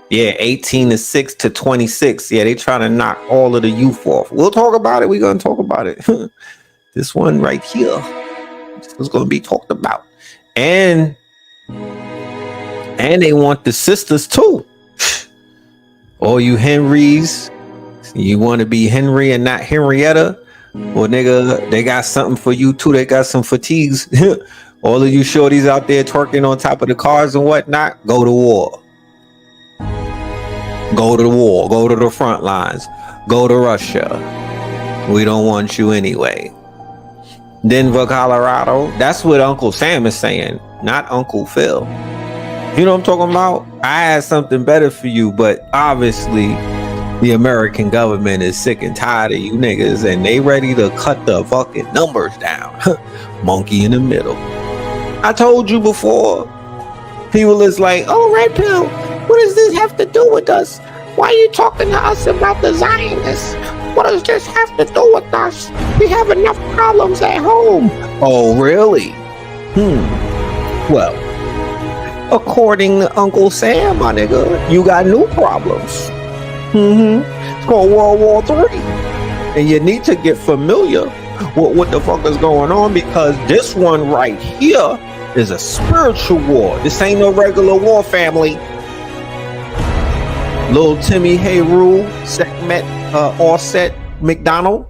Yeah, 18 to 6 to 26. Yeah, they trying to knock all of the youth off. We'll talk about it. We're going to talk about it. This one right here is going to be talked about. And they want the sisters too. All you Henrys, you want to be Henry and not Henrietta? Well, nigga, they got something for you too. They got some fatigues. All of you shorties out there twerking on top of the cars and whatnot, go to war. Go to the war. Go to the front lines. Go to Russia. We don't want you anyway. Denver, Colorado. That's what Uncle Sam is saying, not Uncle Phil. You know what I'm talking about? I had something better for you, but obviously the American government is sick and tired of you niggas, and they ready to cut the fucking numbers down. Monkey in the middle. I told you before. People is like, oh, Red Pill, what does this have to do with us? Why are you talking to us about the Zionists? What does this have to do with us? We have enough problems at home. Oh, really? Well, according to Uncle Sam, my nigga, you got new problems. It's called World War III. And you need to get familiar with what the fuck is going on, because this one right here is a spiritual war. This ain't no regular war, family. Little Timmy Hayru, Offset McDonald,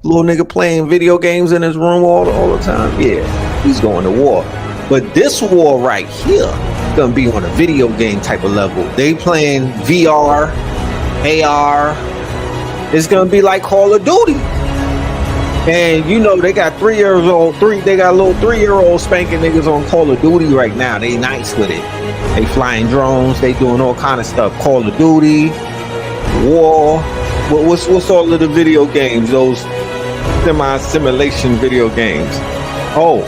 little nigga playing video games in his room all the time. Yeah, he's going to war. But this war right here gonna be on a video game type of level. They playing VR, AR. It's gonna be like Call of Duty. And you know they got 3 years old, they got little 3-year-old spanking niggas on Call of Duty right now. They nice with it. They flying drones, they doing all kind of stuff. Call of Duty, war. What's all of the video games? Those semi-simulation video games. Oh,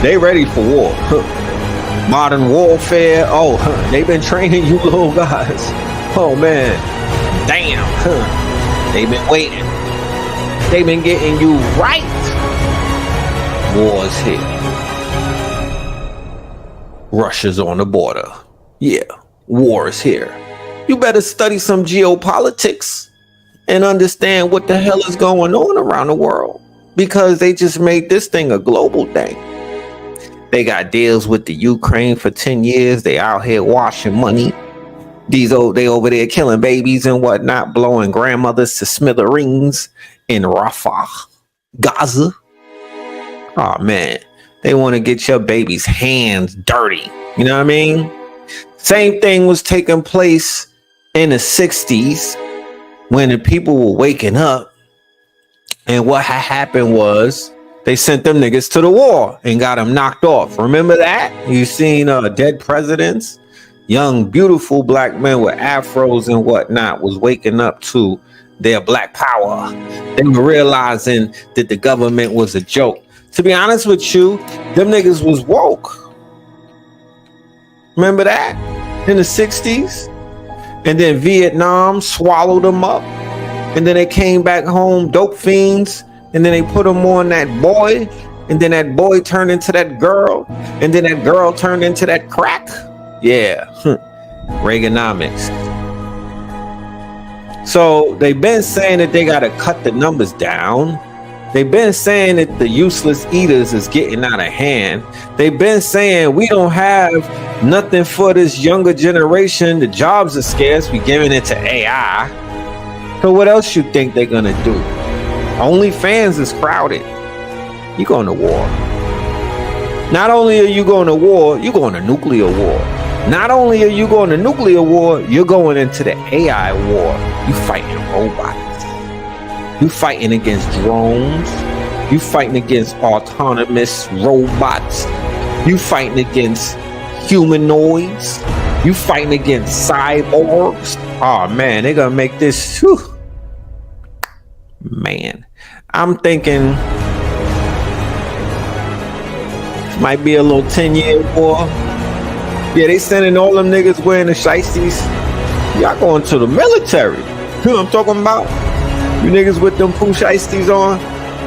they ready for war. Modern warfare. Oh, they been training you little guys. Oh man, damn. They been waiting. They been getting you right. War's here. Russia's on the border. Yeah, war is here. You better study some geopolitics and understand what the hell is going on around the world, because they just made this thing a global thing. They got deals with the Ukraine for 10 years. They out here washing money. They over there killing babies and whatnot, blowing grandmothers to smithereens in Rafah, Gaza. Oh man, they want to get your baby's hands dirty. You know what I mean? Same thing was taking place in the 60s when the people were waking up, and what had happened was they sent them niggas to the war and got them knocked off. Remember that? You seen dead presidents? Young, beautiful black men with afros and whatnot was waking up to their black power. They were realizing that the government was a joke. To be honest with you, them niggas was woke. Remember that? In the 60s? And then Vietnam swallowed them up. And then they came back home, dope fiends. And then they put them on that boy. And then that boy turned into that girl. And then that girl turned into that crack. Yeah. Reaganomics. So they've been saying that they got to cut the numbers down. They've been saying that the useless eaters is getting out of hand. They've been saying we don't have nothing for this younger generation. The jobs are scarce. We giving it to AI. So what else you think they're going to do? OnlyFans is crowded. You going to war. Not only are you going to war, you're going to nuclear war. Not only are you going to nuclear war, you're going into the AI war. You fighting robots. You fighting against drones. You fighting against autonomous robots. You fighting against humanoids. You fighting against cyborgs. Oh man, they're gonna make this. Whew. Man, I'm thinking this might be a little 10-year war. Yeah, they sending all them niggas wearing the shiesties. Y'all going to the military. You know what I'm talking about? You niggas with them poo shiesties on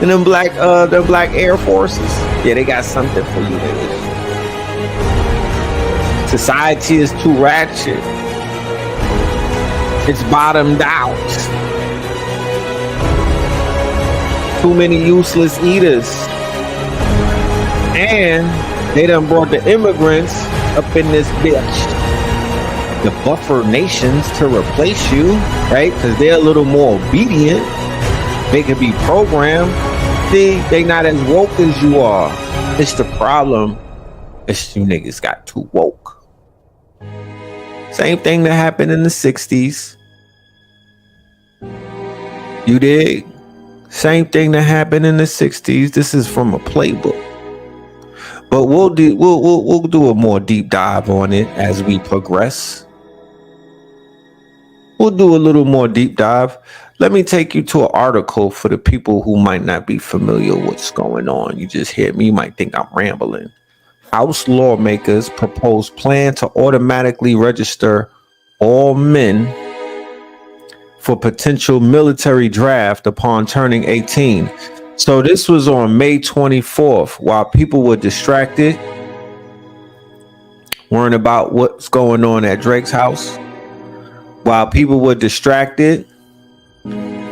and them black Air Forces. Yeah, they got something for you niggas. Society is too ratchet. It's bottomed out. Too many useless eaters. And they done brought the immigrants up in this bitch. The buffer nations to replace you, right? Because they're a little more obedient. They can be programmed. See, they not as woke as you are. It's the problem. It's you niggas got too woke. Same thing that happened in the 60s. You dig? Same thing that happened in the 60s. This is from a playbook. But we'll do a more deep dive on it as we progress. We'll do a little more deep dive. Let me take you to an article for the people who might not be familiar with what's going on. You just hear me, you might think I'm rambling. House lawmakers propose plan to automatically register all men for potential military draft upon turning 18. So this was on May 24th, while people were distracted, worrying about what's going on at Drake's house. While people were distracted,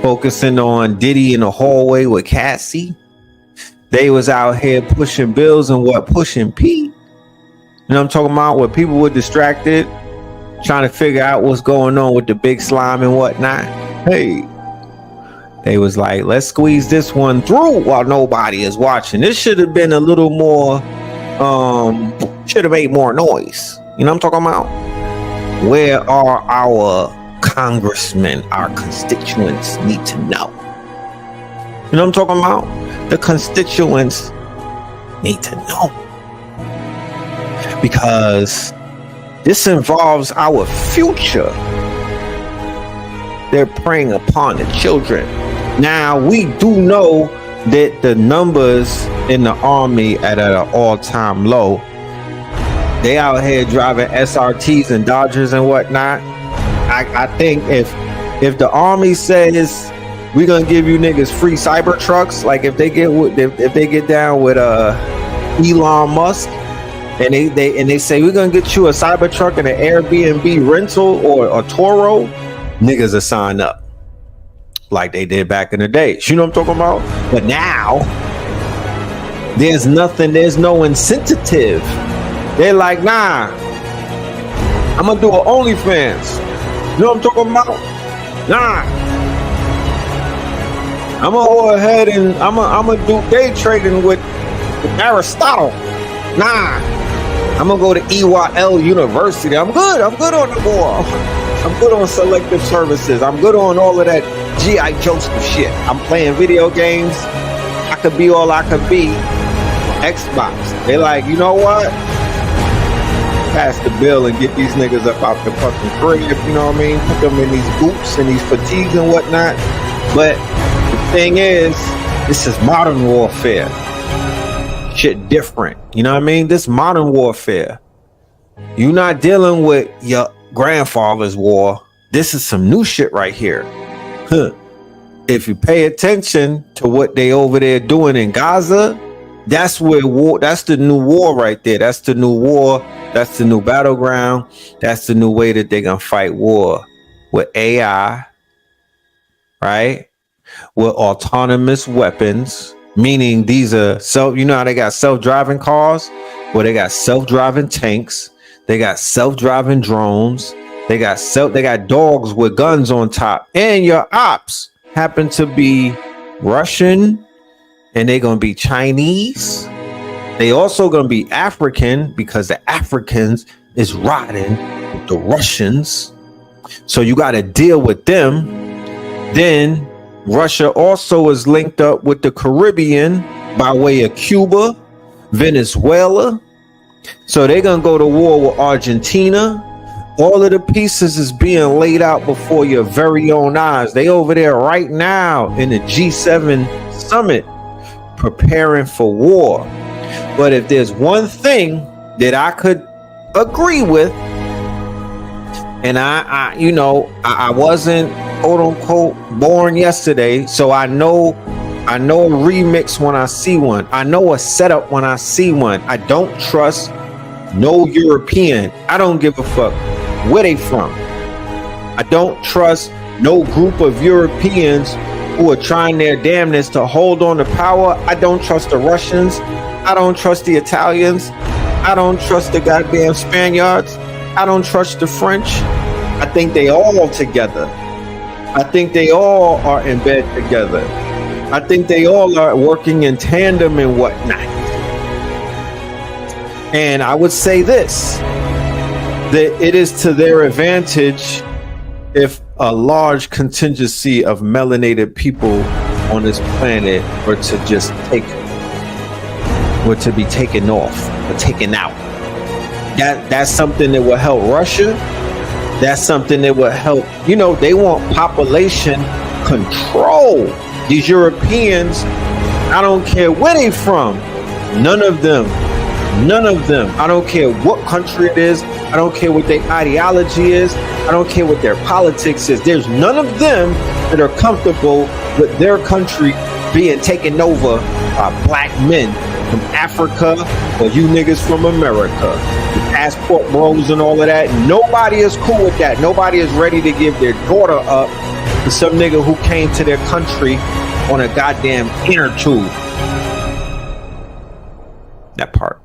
focusing on Diddy in the hallway with Cassie, they was out here pushing bills and pushing P. You know what I'm talking about? Where people were distracted, trying to figure out what's going on with the big slime and whatnot. Hey, they was like, let's squeeze this one through while nobody is watching. This should have been a little more, should have made more noise. You know what I'm talking about? Where are our congressmen, our constituents need to know? You know what I'm talking about? The constituents need to know. Because this involves our future. They're preying upon the children. Now, we do know that the numbers in the army at an all-time low. They out here driving SRTs and Dodgers and whatnot. I think if the army says we're gonna give you niggas free cyber trucks, like if they get down with Elon Musk and they say we're gonna get you a cyber truck and an Airbnb rental or a Toro, niggas are sign up like they did back in the day. You know what I'm talking about? But now there's no incentive. They're like, nah, I'm gonna do an OnlyFans. You know what I'm talking about? Nah, I'm gonna go ahead and I'm gonna do day trading with Aristotle. Nah, I'm gonna go to EYL University. I'm good on the board. I'm good on selective services. I'm good on all of that G.I. Joseph shit. I'm playing video games. I could be all I could be. Xbox. They like, you know what? Pass the bill and get these niggas up out the fucking crib, you know what I mean? Put them in these boots and these fatigues and whatnot. But the thing is, this is modern warfare. Shit different, you know what I mean? This modern warfare. You're not dealing with your grandfather's war. This is some new shit right here. Huh. If you pay attention to what they over there doing in Gaza, that's where war, that's the new war right there. That's the new war. That's the new battleground. That's the new way that they're going to fight war with AI, right? With autonomous weapons, meaning these are you know how they got self-driving cars? Well, they got self-driving tanks. They got self-driving drones. They got dogs with guns on top. And your ops happen to be Russian, and they're going to be Chinese. They also going to be African, because the Africans is riding with the Russians. So you got to deal with them. Then Russia also is linked up with the Caribbean by way of Cuba, Venezuela. So they're going to go to war with Argentina. All of the pieces is being laid out before your very own eyes. They over there right now in the G7 summit preparing for war. But if there's one thing that I could agree with, and I wasn't quote unquote born yesterday, so I know a remix when I see one. I know a setup when I see one. I don't trust no European. I don't give a fuck where they from. I don't trust no group of Europeans who are trying their damnness to hold on to power. I don't trust the Russians. I don't trust the Italians. I don't trust the goddamn Spaniards. I don't trust the French. I think they all together. I think they all are in bed together. I think they all are working in tandem and whatnot. And I would say this, that it is to their advantage if a large contingency of melanated people on this planet were to just to be taken off or taken out. That's something that will help Russia. That's something that will help, they want population control. These Europeans, I don't care where they from, none of them. I don't care what country it is. I don't care what their ideology is. I don't care what their politics is. There's none of them that are comfortable with their country being taken over by black men from Africa or you niggas from America. The passport bros and all of that. Nobody is cool with that. Nobody is ready to give their daughter up to some nigga who came to their country on a goddamn inner tube. That part.